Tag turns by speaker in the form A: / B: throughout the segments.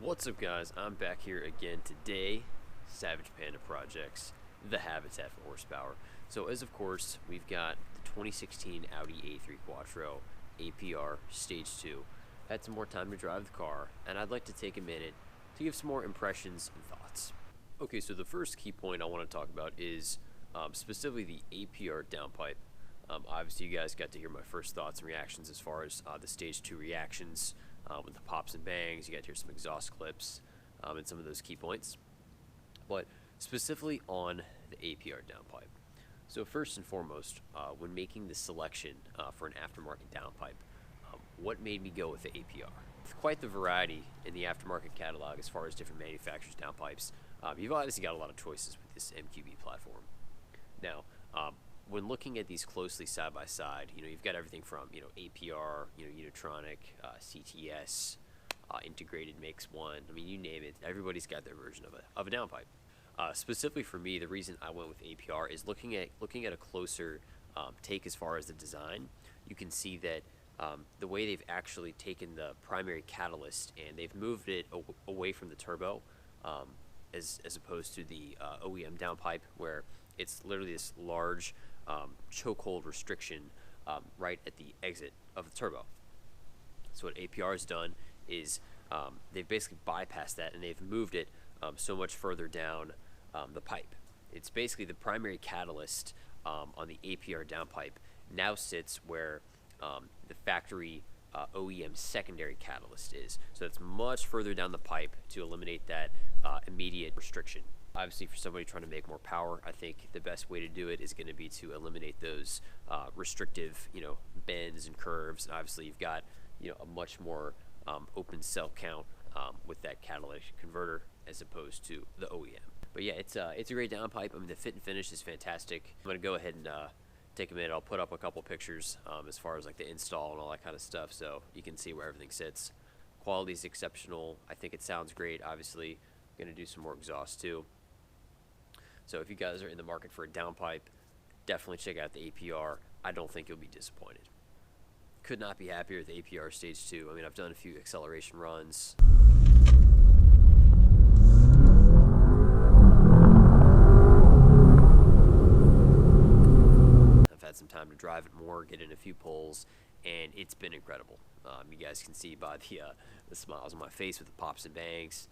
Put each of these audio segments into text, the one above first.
A: What's up, guys? I'm back here again today. Savage Panda Projects, the habitat for horsepower. So as of course, we've got the 2016 Audi A3 Quattro APR Stage 2. Had some more time to drive the car, and I'd like to take a minute to give some more impressions and thoughts. Okay, so the first key point I want to talk about is specifically the APR Downpipe. Obviously, you guys got to hear my first thoughts and reactions as far as the Stage 2 reactions. With the pops and bangs, you got to hear some exhaust clips and some of those key points. But specifically on the APR downpipe. So first and foremost, when making the selection for an aftermarket downpipe, what made me go with the APR? With quite the variety in the aftermarket catalog as far as different manufacturers' downpipes, you've obviously got a lot of choices with this MQB platform. Now, when looking at these closely side by side, you've got everything from APR, Unitronic, CTS, integrated makes one. I mean, you name it. Everybody's got their version of a downpipe. Specifically for me, the reason I went with APR is looking at a closer take as far as the design. You can see that the way they've actually taken the primary catalyst and they've moved it away from the turbo, as opposed to the OEM downpipe, where it's literally this large chokehold restriction right at the exit of the turbo. So what APR has done is they've basically bypassed that and they've moved it so much further down the pipe. It's basically the primary catalyst on the APR downpipe now sits where the factory OEM secondary catalyst is. So it's much further down the pipe to eliminate that immediate restriction. Obviously, for somebody trying to make more power, I think the best way to do it is going to be to eliminate those restrictive, bends and curves. And obviously, you've got, a much more open cell count with that catalytic converter as opposed to the OEM. But yeah, it's a great downpipe. I mean, the fit and finish is fantastic. I'm going to go ahead and take a minute. I'll put up a couple pictures as far as like the install and all that kind of stuff, so you can see where everything sits. Quality is exceptional. I think it sounds great. Obviously, I'm going to do some more exhaust too. So if you guys are in the market for a downpipe, definitely check out the APR. I don't think you'll be disappointed. Could not be happier with the APR Stage 2. I mean, I've done a few acceleration runs. I've had some time to drive it more, get in a few pulls, and it's been incredible. You guys can see by the smiles on my face with the pops and bangs.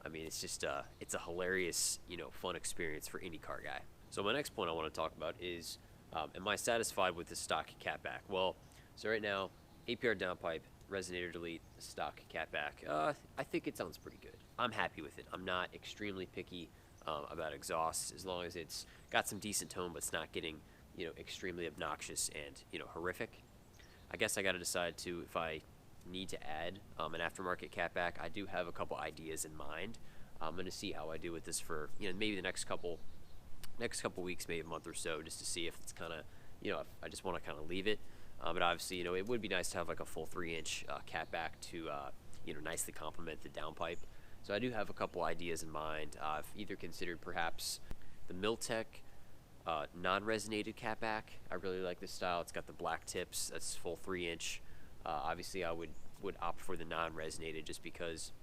A: I mean, it's just it's a hilarious, fun experience for any car guy. So my next point I want to talk about is, am I satisfied with the stock catback? Well, so right now, APR downpipe, resonator delete, stock catback. I think it sounds pretty good. I'm happy with it. I'm not extremely picky about exhaust, as long as it's got some decent tone, but it's not getting, extremely obnoxious and, horrific. I guess I got to decide too if I need to add an aftermarket catback. I do have a couple ideas in mind. I'm going to see how I do with this for maybe the next couple weeks, maybe a month or so, just to see if it's kind of if I just want to kind of leave it. But obviously it would be nice to have like a full 3-inch catback to nicely complement the downpipe. So I do have a couple ideas in mind. I've either considered perhaps the Miltech non-resonated catback. I really like this style. It's got the black tips. That's full 3-inch. Obviously, I would opt for the non-resonated just because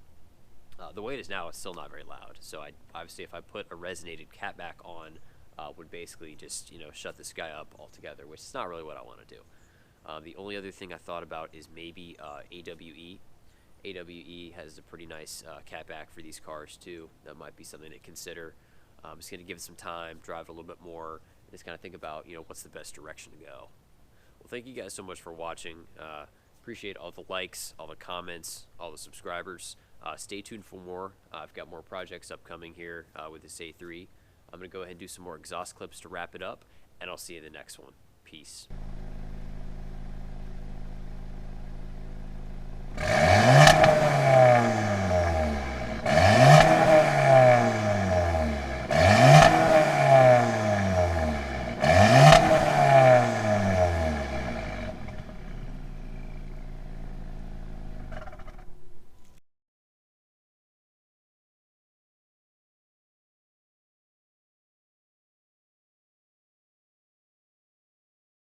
A: the way it is now is still not very loud. So obviously, if I put a resonated catback on, would basically just shut this guy up altogether, which is not really what I want to do. The only other thing I thought about is maybe AWE. AWE has a pretty nice catback for these cars too. That might be something to consider. I'm just going to give it some time, drive a little bit more, and just kind of think about what's the best direction to go. Well, thank you guys so much for watching. Appreciate all the likes, all the comments, all the subscribers. Stay tuned for more. I've got more projects upcoming here with this A3. I'm going to go ahead and do some more exhaust clips to wrap it up, and I'll see you in the next one. Peace.